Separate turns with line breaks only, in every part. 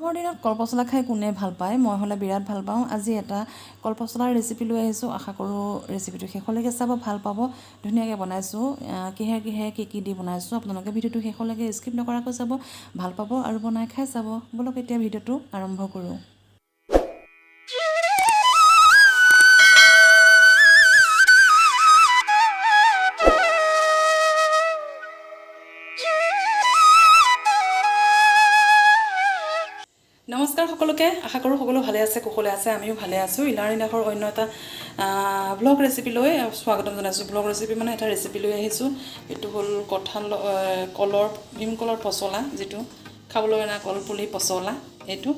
গৰমৰ দিনত কলপচলা খাই কোনে ভাল পায়? মই হ'লে বিৰাট ভাল পাওঁ। আজি এটা কলপচলাৰ ৰেচিপি লৈ আহিছোঁ। আশা কৰোঁ ৰেচিপিটো শেষলৈকে চাব, ভাল পাব। ধুনীয়াকৈ বনাইছোঁ। কিহে কি দি বনাইছোঁ আপোনালোকে ভিডিঅ'টো শেষলৈকে স্কিপ নকৰাকৈ চাব, ভাল পাব আৰু বনাই খাই চাব। ব'লক এতিয়া ভিডিঅ'টো আৰম্ভ কৰোঁ। নমস্কাৰ সকলোকে, আশা কৰোঁ সকলো ভালে আছে, কুশলে আছে। আমিও ভালে আছোঁ। ইলাৰী দেশৰ অন্য এটা ব্লগ ৰেচিপি লৈ স্বাগতম জনাইছোঁ। ব্লগ ৰেচিপি মানে এটা ৰেচিপি লৈ আহিছোঁ। এইটো হ'ল ভীমকলৰ পচলা, যিটো খাবলৈ অনা কলপুলি পচলা। এইটো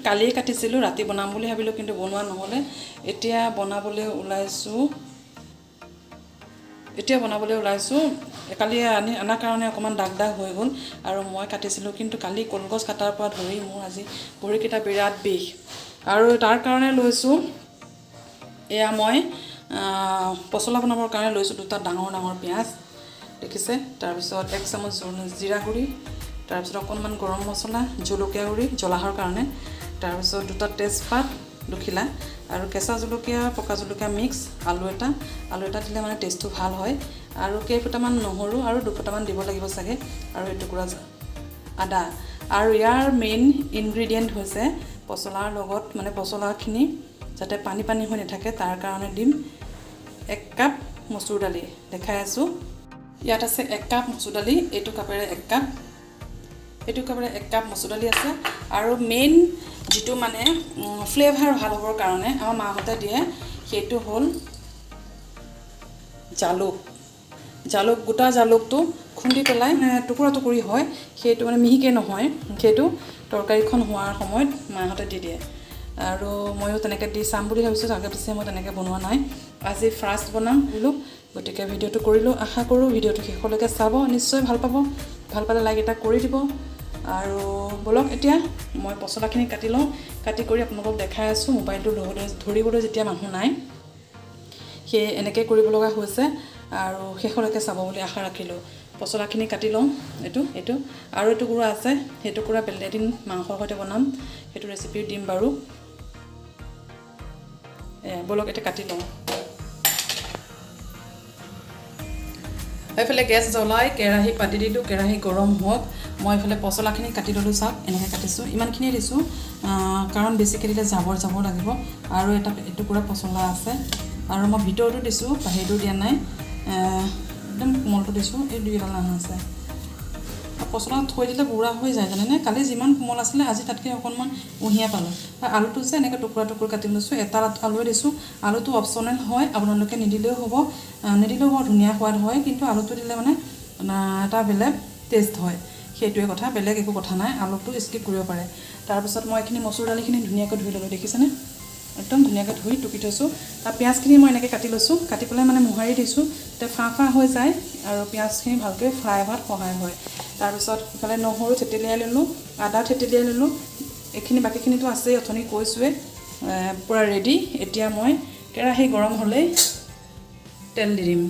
কালিয়ে কাটিছিলোঁ, ৰাতি বনাম বুলি ভাবিলোঁ, কিন্তু বনোৱা নহ'লে। এতিয়া বনাবলৈ ওলাইছোঁ। কালি আনাৰ কাৰণে অকণমান দাগ হৈ গ'ল আৰু মই কাটিছিলোঁ, কিন্তু কালি কলগছ কাটাৰ পৰা ধৰি মোৰ আজি ভৰিকেইটা বিৰাট বিষ। আৰু তাৰ কাৰণে লৈছোঁ, এয়া মই পচলা বনাবৰ কাৰণে লৈছোঁ দুটা ডাঙৰ পিঁয়াজ, দেখিছে। তাৰপিছত 1 চামুচ জিৰা গুড়ি, তাৰপিছত অকণমান গৰম মছলা, জলকীয়া গুড়ি জ্বলাহৰ কাৰণে, তাৰপিছত দুটা তেজপাত, দুখিলা, আৰু কেঁচা জলকীয়া পকা জলকীয়া মিক্স, আলু এটা দিলে মানে টেষ্টটো ভাল হয়, আৰু কেইফুটামান নহৰু আৰু 2 ফুটামান দিব লাগিব চাগে, আৰু এটুকুৰা আদা। আৰু ইয়াৰ মেইন ইনগ্ৰিডিয়েণ্ট হৈছে পচলাৰ লগত, মানে পচলাখিনি যাতে পানী হৈ নাথাকে তাৰ কাৰণে দিম 1 কাপ মচুৰ দালি। দেখাই আছোঁ, ইয়াত আছে 1 কাপ মচুৰ দালি, এইটো কাপেৰে 1 কাপ মচুৰ দালি আছে। আৰু মেইন যিটো মানে ফ্লেভাৰ ভাল হ'বৰ কাৰণে আমাৰ মাহঁতে দিয়ে, সেইটো হ'ল জালুক। গোটা জালুকটো খুন্দি পেলাই টুকুৰি হয়, সেইটো মানে মিহিকৈ নহয়, সেইটো তৰকাৰীখন হোৱাৰ সময়ত মাহঁতে দি দিয়ে। আৰু ময়ো তেনেকৈ দি চাম বুলি ভাবিছোঁ, আগে পিছে মই তেনেকৈ বনোৱা নাই, আজি ফাৰ্ষ্ট বনাম বোলো, গতিকে ভিডিঅ'টো কৰিলোঁ। আশা কৰোঁ ভিডিঅ'টো শেষলৈকে চাব, নিশ্চয় ভাল পাব। ভাল পালে লাইক এটা কৰি দিব। আৰু ব'লক এতিয়া মই পচলাখিনি কাটি লওঁ। কাটি কৰি আপোনালোকক দেখাই আছোঁ। মোবাইলটো ধৰিবলৈ যেতিয়া মানুহ নাই, সেয়ে এনেকৈ কৰিব লগা হৈছে, আৰু শেষলৈকে চাব বুলি আশা ৰাখিলোঁ। পচলাখিনি কাটি লওঁ। এইটো আৰু এটুকুৰা আছে, সেইটুকুৰা এদিন মাংসৰ সৈতে বনাম, সেইটো ৰেচিপি দিম বাৰু। ব'লক এতিয়া কাটি লওঁ। এইফালে গেছ জ্বলাই কেৰাহী পাতি দিলোঁ, কেৰাহী গৰম হওক। মই এইফালে পচলাখিনি কাটি ল'লোঁ, চাওক এনেকৈ কাটিছোঁ। ইমানখিনিয়ে দিছোঁ, কাৰণ বেছিকৈ দিলে জাবৰ লাগিব। আৰু এটুকুৰা পচলা আছে, আৰু মই ভিতৰতো দিছোঁ, বাহিৰতো দিয়া নাই, একদম কোমলটো দিছোঁ। এই 2 ডাল আছে। পচলা থৈ দিলে বুঢ়া হৈ যায়, জানেনে। কালি যিমান কোমল আছিলে, আজি তাতকৈ অকণমান উহিয়া পালোঁ। আলুটো যে এনেকৈ টুকুৰা কাটি লৈছোঁ, এটা আলুৱে দিছোঁ। আলুটো অপশ্যনেল হয়, আপোনালোকে নিদিলেও হ'ব, বৰ ধুনীয়া সোৱাদ হয়, কিন্তু আলুটো দিলে মানে এটা বেলেগ টেষ্ট হয়, সেইটোৱে কথা, বেলেগ একো কথা নাই। আলুটো স্কিপ কৰিব পাৰে। তাৰপিছত মই এইখিনি মচুৰ দালিখিনি ধুনীয়াকৈ ধুই ল'লোঁ, দেখিছেনে, একদম ধুনীয়াকৈ ধুই টুকি থৈছোঁ। তাৰ পিঁয়াজখিনি মই এনেকৈ কাটি লৈছোঁ, কাটি পেলাই মানে মোহাৰি দিছোঁ, তেতিয়া ফাঁ হৈ যায়, আৰু পিঁয়াজখিনি ভালকৈ ফ্ৰাই হোৱাত সহায় হয়। তাৰপিছত ইফালে নহৰু থেতেলিয়াই ল'লোঁ, আদা থেতেলিয়াই ল'লোঁ। এইখিনি বাকীখিনিতো আছেই, অথনি কৈছোঁৱে, পূৰা ৰেডি। এতিয়া মই কেৰাহী গৰম হ'লেই তেল দিম,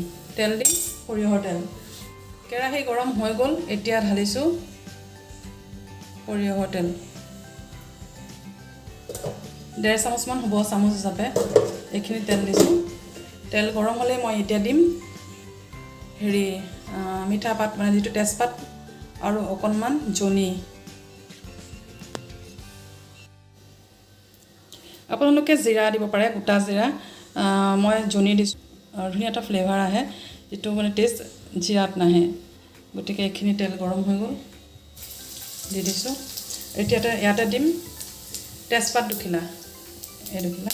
সৰিয়হৰ তেল। কেৰাহী গৰম হৈ গ'ল, এতিয়া ঢালিছোঁ সৰিয়হৰ তেল। 1.5 চামুচমান হ'ব, চামুচ হিচাপে এইখিনি তেল দিছোঁ। তেল গৰম হ'লেই মই এতিয়া দিম মিঠা পাত, মানে যিটো তেজপাত, আৰু অকণমান জনি। আপোনালোকে জিৰা দিব পাৰে, গোটা জিৰা। মই জনি দিছোঁ, ধুনীয়া এটা ফ্লেভাৰ আহে, যিটো মানে টেষ্ট জিৰাত নাহে। গতিকে এইখিনি তেল গৰম হৈ গ'ল, দি দিছোঁ। এতিয়া ইয়াতে দিম তেজপাত দুখিলা, এই দুখিলা।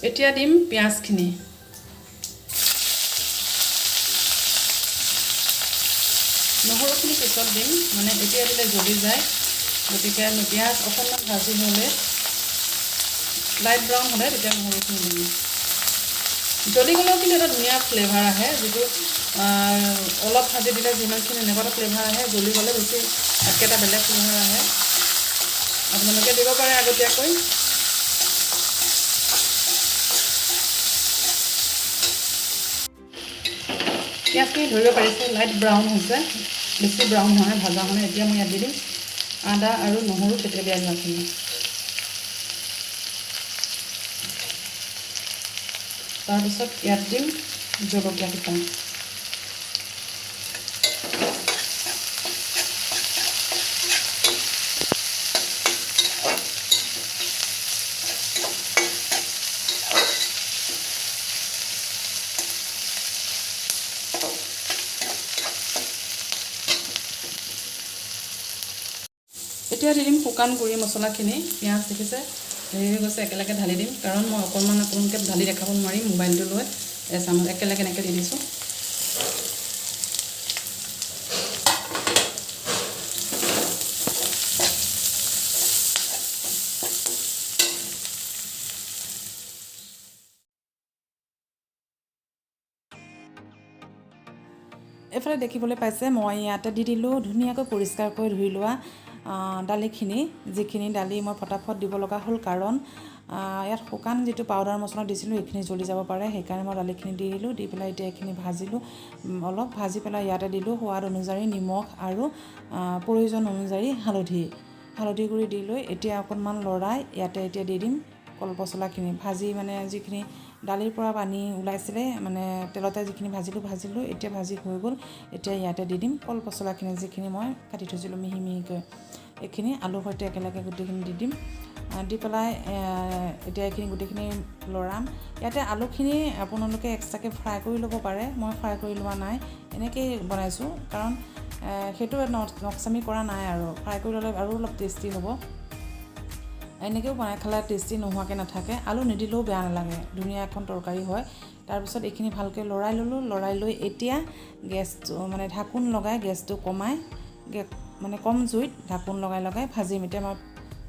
এতিয়া দিম পিঁয়াজখিনি। নহৰুখিনি পিছত দিম, মানে এতিয়া দিলে জ্বলি যায়, গতিকে পিঁয়াজ অকণমান ভাজি হ'লে, লাইট ব্ৰাউন হ'লে তেতিয়া নহৰুখিনি দিম। জ্বলি গ'লেও কিন্তু এটা ধুনীয়া ফ্লেভাৰ আহে, যিটো অলপ ভাজি দিলে যিমানখিনি এনেকুৱা এটা ফ্লেভাৰ আহে, জ্বলি গ'লে বেছি তাতকৈ এটা বেলেগ ফ্লেভাৰ আহে। আপোনালোকে দিব পাৰে আগতীয়াকৈ। পিঁয়াজখিনি ধৰিব পাৰিছোঁ, লাইট ব্ৰাউন হৈছে, বেছি ব্ৰাউন হোৱা নাই, ভাজা হোৱা নাই। এতিয়া মই ইয়াত দি দিম আদা আৰু নহৰু থেতেলিয়াই লোৱাখিনি তাৰপিছত ইয়াত দিম জলকীয়া কেইটা এতিয়া দি দিম শুকান গুড়ি মছলাখিনি পিঁয়াজ দেখিছে হেৰি হৈ গৈছে একেলগে ঢালি দিম কাৰণ মই অকণমান ঢালি দেখাব নোৱাৰিম মোবাইলটো লৈ এচামুচ একেলগে এনেকৈ দি দিছোঁ এইফালে দেখিবলৈ পাইছে মই ইয়াতে দি দিলোঁ ধুনীয়াকৈ পৰিষ্কাৰকৈ ধুই লোৱা দালিখিনি যিখিনি দালি মই ফটাফট দিব লগা হ'ল কাৰণ ইয়াত শুকান যিটো পাউডাৰ মছলা দিছিলোঁ এইখিনি জ্বলি যাব পাৰে সেইকাৰণে মই দালিখিনি দি দিলোঁ দি পেলাই এতিয়া এইখিনি ভাজিলোঁ অলপ ভাজি পেলাই ইয়াতে দিলোঁ সোৱাদ অনুযায়ী নিমখ আৰু প্ৰয়োজন অনুযায়ী হালধি গুড়ি দি লৈ এতিয়া অকণমান লৰাই ইয়াতে এতিয়া দি দিম কল পচলাখিনি ভাজি মানে যিখিনি দালিৰ পৰা পানী ওলাইছিলে মানে তেলতে যিখিনি ভাজিলোঁ এতিয়া ভাজি হৈ গ'ল এতিয়া ইয়াতে দি দিম কল পচলাখিনি যিখিনি মই কাটি থৈছিলোঁ মিহি মিহিকৈ এইখিনি আলুৰ সৈতে একেলগে গোটেইখিনি দি দিম দি পেলাই এতিয়া এইখিনি গোটেইখিনি লৰাম ইয়াতে আলুখিনি আপোনালোকে এক্সট্ৰাকৈ ফ্ৰাই কৰি ল'ব পাৰে মই ফ্ৰাই কৰি লোৱা নাই এনেকৈ বনাইছোঁ কাৰণ সেইটো নকচামি কৰা নাই আৰু ফ্ৰাই কৰি ল'লে আৰু অলপ টেষ্টি হ'ব এনেকৈও বনাই খালে টেষ্টি নোহোৱাকৈ নাথাকে আলু নিদিলেও বেয়া নালাগে ধুনীয়া এখন তৰকাৰী হয় তাৰপিছত এইখিনি ভালকৈ লৰাই ল'লোঁ লৰাই লৈ এতিয়া গেছটো মানে ঢাকোন লগাই গেছটো কমাই মানে কম জুইত ঢাকোন লগাই ভাজিম এতিয়া মই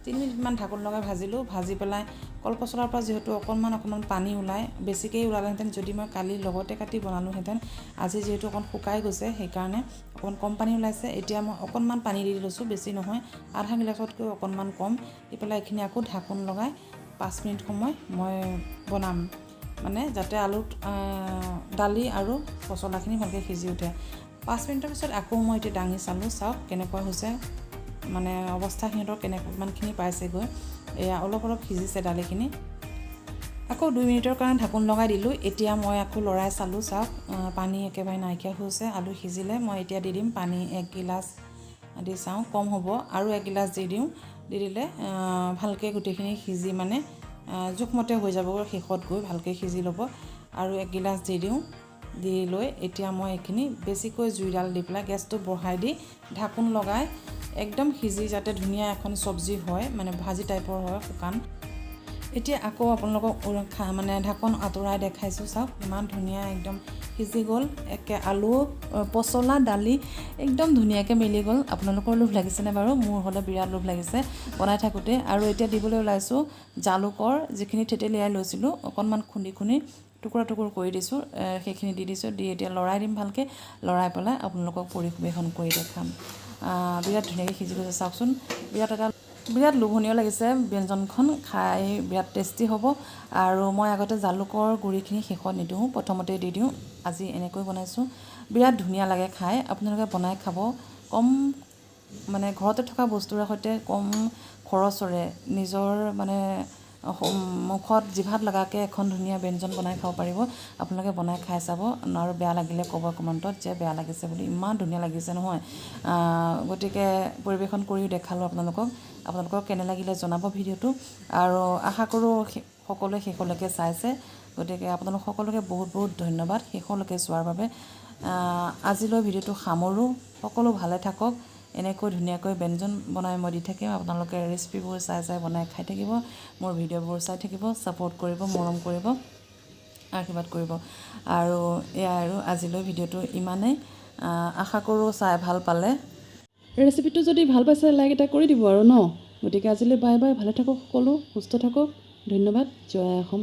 3 মিনিটমান ঢাকোন লগাই ভাজিলোঁ ভাজি পেলাই কলপচলাৰ পৰা যিহেতু অকণমান পানী ওলায় বেছিকৈ ওলালেহেঁতেন যদি মই কালি লগতে কাটি বনালোহেঁতেন আজি যিহেতু অকণ শুকাই গৈছে সেইকাৰণে অকণ কম পানী ওলাইছে এতিয়া মই অকণমান পানী দি লৈছোঁ বেছি নহয় আধা গিলাচতকৈ অকণমান কম দি পেলাই এইখিনি আকৌ ঢাকোন লগাই 5 মিনিট সময় মই বনাম মানে যাতে আলুত দালি আৰু পচলাখিনি ভালকৈ সিজি উঠে 5 মিনিটৰ পিছত আকৌ মই এতিয়া দাঙি চাওক কেনেকুৱা হৈছে মানে অৱস্থা সিহঁতৰ কিমানখিনি পাইছেগৈ এয়া অলপ সিজিছে দালিখিনি আকৌ 2 মিনিটৰ কাৰণে ঢাকোন লগাই দিলোঁ এতিয়া মই আকৌ লৰাই চালোঁ চাওক পানী একেবাৰে নাইকিয়া হৈছে আলু সিজিলে মই এতিয়া দি দিম পানী 1 গিলাচ দি চাওঁ কম হ'ব আৰু 1 গিলাচ দি দিওঁ দি দিলে ভালকৈ গোটেইখিনি সিজি মানে জোখমতে হৈ যাব শেষত গৈ ভালকৈ সিজি ল'ব আৰু 1 গিলাচ দি দিওঁ দি লৈ এতিয়া মই এইখিনি বেছিকৈ জুইডাল দি পেলাই গেছটো বঢ়াই দি ঢাকোন লগাই একদম সিজি যাতে ধুনীয়া এখন চব্জি হয় মানে ভাজি টাইপৰ হয় শুকান এতিয়া আকৌ আপোনালোকক মানে ঢাকন আঁতৰাই দেখাইছোঁ চাওক ইমান ধুনীয়া একদম সিজি গ'ল একে আলু পচলা দালি একদম ধুনীয়াকৈ মিলি গ'ল আপোনালোকৰ লোভ লাগিছেনে বাৰু মোৰ হ'লে বিৰাট লোভ লাগিছে বনাই থাকোঁতে আৰু এতিয়া দিবলৈ ওলাইছোঁ জালুকৰ যিখিনি থেতেলিয়াই লৈছিলোঁ অকণমান খুন্দি টুকুৰা কৰি দিছোঁ সেইখিনি দি দিছোঁ দি এতিয়া লৰাই দিম ভালকৈ লৰাই পেলাই আপোনালোকক পৰিৱেশন কৰি দেখাম বিৰাট ধুনীয়াকৈ সিজি গৈছে চাওকচোন বিৰাট লোভনীয় লাগিছে ব্যঞ্জনখন খাই বিৰাট টেষ্টি হ'ব আৰু মই আগতে জালুকৰ গুড়িখিনি শেষত নিদিওঁ প্ৰথমতে দি দিওঁ আজি এনেকৈ বনাইছোঁ বিৰাট ধুনীয়া লাগে খাই আপোনালোকে বনাই খাব কম মানে ঘৰতে থকা বস্তুৰ সৈতে কম খৰচৰে নিজৰ মানে মুখত জিভাত লগাকৈ এখন ধুনীয়া ব্যঞ্জন বনাই খাব পাৰিব আপোনালোকে বনাই খাই চাব আৰু বেয়া লাগিলে ক'ব কমেণ্টত যে বেয়া লাগিছে বুলি ইমান ধুনীয়া লাগিছে নহয় গতিকে পৰিৱেশন কৰিও দেখালোঁ আপোনালোকক কেনে লাগিলে জনাব ভিডিঅ'টো আৰু আশা কৰোঁ সকলোৱে শেষলৈকে চাইছে গতিকে আপোনালোক সকলোকে বহুত ধন্যবাদ শেষলৈকে চোৱাৰ বাবে আজিলৈ ভিডিঅ'টো সামৰোঁ সকলো ভালে থাকক এনেকৈ ধুনীয়াকৈ ব্যঞ্জন বনাই মই দি থাকিম আপোনালোকে ৰেচিপিবোৰ চাই বনাই খাই থাকিব মোৰ ভিডিঅ'বোৰ চাই থাকিব ছাপোৰ্ট কৰিব মৰম কৰিব আশীৰ্বাদ কৰিব আৰু এয়া আৰু আজিলৈ ভিডিঅ'টো ইমানেই আশা কৰোঁ চাই ভাল পালে ৰেচিপিটো যদি ভাল পাইছে লাইক এটা কৰি দিব আৰু ন গতিকে আজিলৈ বাই ভালে থাকক সকলো সুস্থ থাকক ধন্যবাদ জয় অসম।